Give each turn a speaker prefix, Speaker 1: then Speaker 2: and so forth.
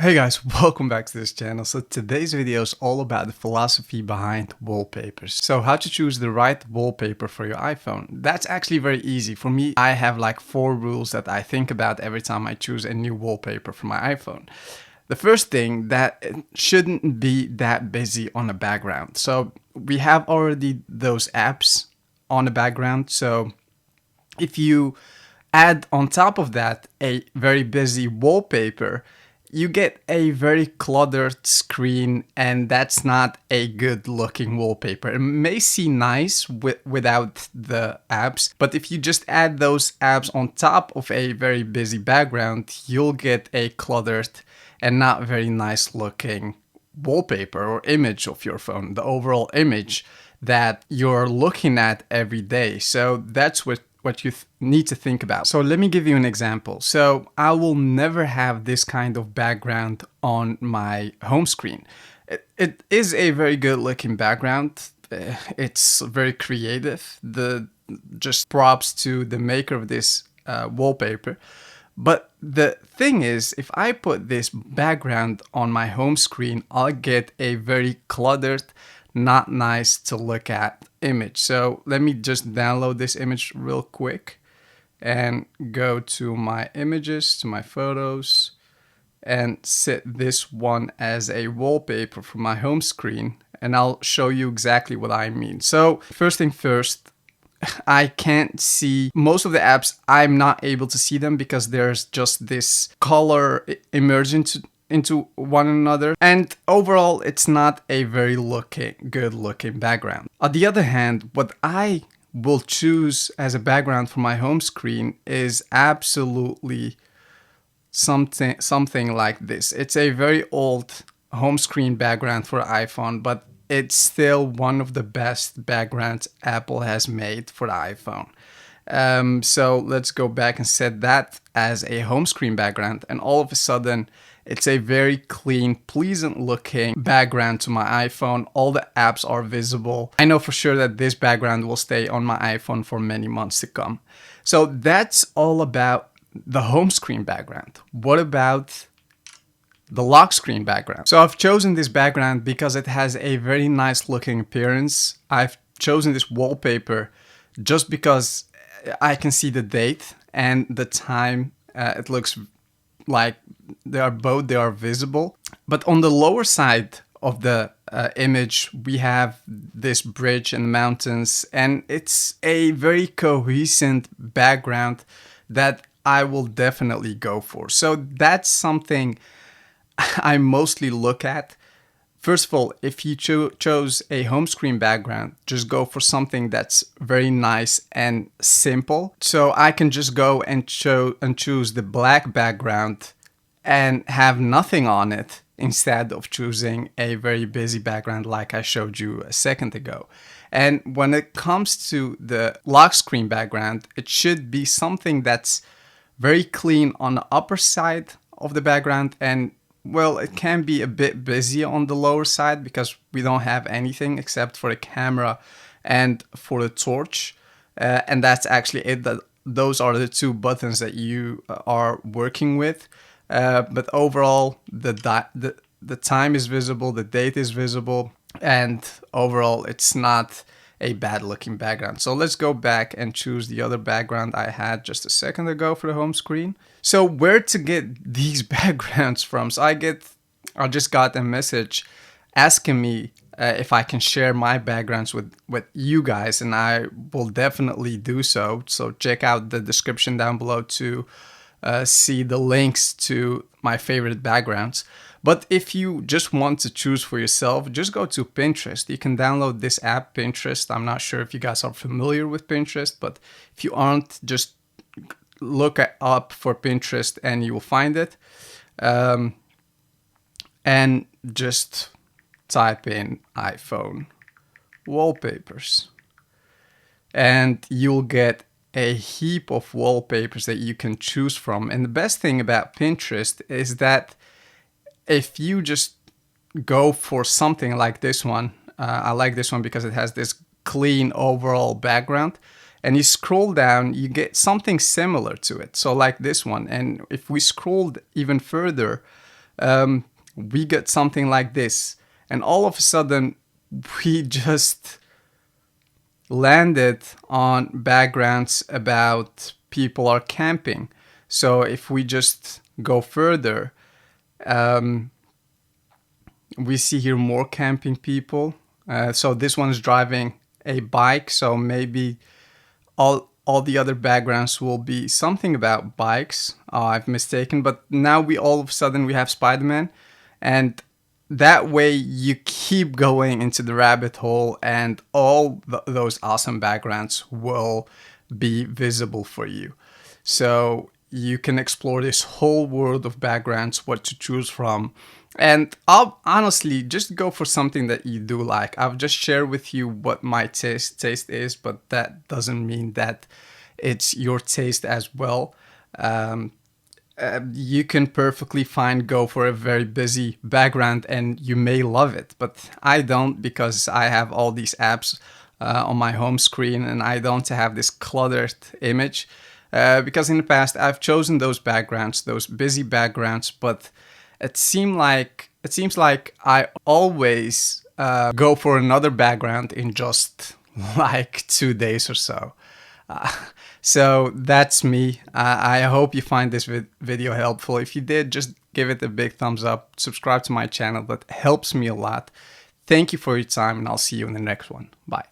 Speaker 1: Hey guys, welcome back to this channel. So today's video is all about the philosophy behind wallpapers. So how to choose the right wallpaper for your iPhone. That's actually very easy. For me, I have like 4 rules that I think about every time I choose a new wallpaper for my iPhone. The first thing, that it shouldn't be that busy on the background. So we have already those apps on the background. So if you add on top of that a very busy wallpaper, you get a very cluttered screen, and that's not a good looking wallpaper. It may seem nice without the apps, but if you just add those apps on top of a very busy background, you'll get a cluttered and not very nice looking wallpaper or image of your phone, the overall image that you're looking at every day. So that's what you need to think about. So let me give you an example. So I will never have this kind of background on my home screen. It is a very good looking background. It's very creative. Just props to the maker of this wallpaper. But the thing is, if I put this background on my home screen, I'll get a very cluttered, not nice to look at image. So let me just download this image real quick and go to my images, to my photos, and set this one as a wallpaper for my home screen. And I'll show you exactly what I mean. So first thing first, I can't see most of the apps. I'm not able to see them because there's just this color emerging into one another, and overall it's not a very good looking background. On the other hand, what I will choose as a background for my home screen is absolutely something like this. It's a very old home screen background for iPhone, but it's still one of the best backgrounds Apple has made for the iPhone. So let's go back and set that as a home screen background, and all of a sudden it's a very clean, pleasant looking background to my iPhone. All the apps are visible. I know for sure that this background will stay on my iPhone for many months to come. So that's all about the home screen background. What about the lock screen background? So I've chosen this background because it has a very nice looking appearance. I've chosen this wallpaper just because I can see the date and the time. It looks like they are visible. But on the lower side of the image, we have this bridge and mountains, and it's a very cohesive background that I will definitely go for. So that's something I mostly look at. First of all, if you chose a home screen background, just go for something that's very nice and simple. So I can just go and choose the black background and have nothing on it, instead of choosing a very busy background like I showed you a second ago. And when it comes to the lock screen background, it should be something that's very clean on the upper side of the background, and well, it can be a bit busy on the lower side because we don't have anything except for the camera and for the torch. And that's actually it. Those are the 2 buttons that you are working with. But overall, the time is visible, the date is visible, and overall it's not a bad looking background. So let's go back and choose the other background I had just a second ago for the home screen. So where to get these backgrounds from? So I just got a message asking me if I can share my backgrounds with you guys, and I will definitely do so. So check out the description down below to see the links to my favorite backgrounds. But if you just want to choose for yourself, just go to Pinterest. You can download this app, Pinterest. I'm not sure if you guys are familiar with Pinterest, but if you aren't, just look up for Pinterest and you will find it. And just type in iPhone wallpapers, and you'll get a heap of wallpapers that you can choose from. And the best thing about Pinterest is that if you just go for something like this one, I like this one because it has this clean overall background, and you scroll down, you get something similar to it. So like this one, and if we scrolled even further, we get something like this. And all of a sudden, we just landed on backgrounds about people are camping. So if we just go further, we see here more camping people. So this one's driving a bike. So maybe all the other backgrounds will be something about bikes. I've mistaken, but now we all of a sudden we have Spider-Man, and that way you keep going into the rabbit hole, and all those awesome backgrounds will be visible for you. So you can explore this whole world of backgrounds, what to choose from. And I'll honestly just go for something that you do like. I've just shared with you what my taste is, but that doesn't mean that it's your taste as well. You can perfectly fine go for a very busy background and you may love it, but I don't, because I have all these apps on my home screen and I don't have this cluttered image. Because in the past I've chosen those backgrounds, those busy backgrounds, but it seems like I always go for another background in just like 2 days or so. So that's me. I hope you find this video helpful. If you did, just give it a big thumbs up. Subscribe to my channel. That helps me a lot. Thank you for your time, and I'll see you in the next one. Bye.